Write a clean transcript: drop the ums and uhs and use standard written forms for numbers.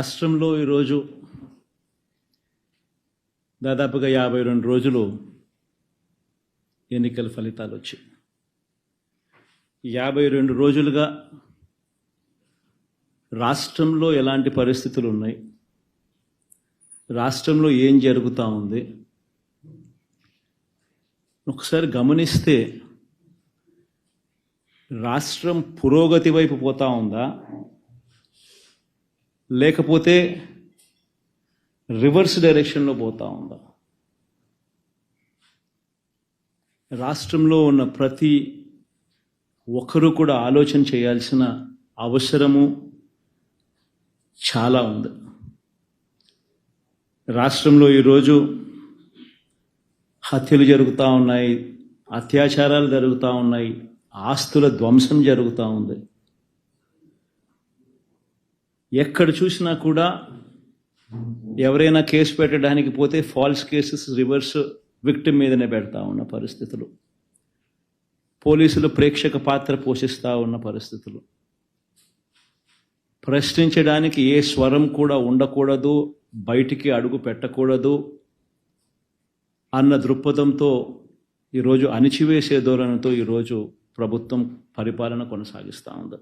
రాష్ట్రంలో ఈరోజు దాదాపుగా 52 రోజులు ఎన్నికల ఫలితాలు వచ్చాయి. 52 రోజులుగా రాష్ట్రంలో ఎలాంటి పరిస్థితులు ఉన్నాయి, రాష్ట్రంలో ఏం జరుగుతూ ఉంది ఒకసారి గమనిస్తే రాష్ట్రం పురోగతి వైపు పోతా ఉందా, లేకపోతే రివర్స్ డైరెక్షన్లో పోతా ఉందా? రాష్ట్రంలో ఉన్న ప్రతి ఒక్కరూ కూడా ఆలోచన చేయాల్సిన అవసరము చాలా ఉంది. రాష్ట్రంలో ఈరోజు హత్యలు జరుగుతూ ఉన్నాయి, అత్యాచారాలు జరుగుతూ ఉన్నాయి, ఆస్తుల ధ్వంసం జరుగుతూ ఉంది. ఎక్కడ చూసినా కూడా ఎవరైనా కేసు పెట్టడానికి పోతే ఫాల్స్ కేసెస్ రివర్స్ విక్టిమ్ మీదనే పెడతా ఉన్న పరిస్థితులు, పోలీసులు ప్రేక్షక పాత్ర పోషిస్తూ ఉన్న పరిస్థితులు, ప్రశ్నించడానికి ఏ స్వరం కూడా ఉండకూడదు, బయటికి అడుగు పెట్టకూడదు అన్న దృక్పథంతో ఈరోజు అణిచివేసే ధోరణితో ఈరోజు ప్రభుత్వం పరిపాలన కొనసాగిస్తూ ఉంది.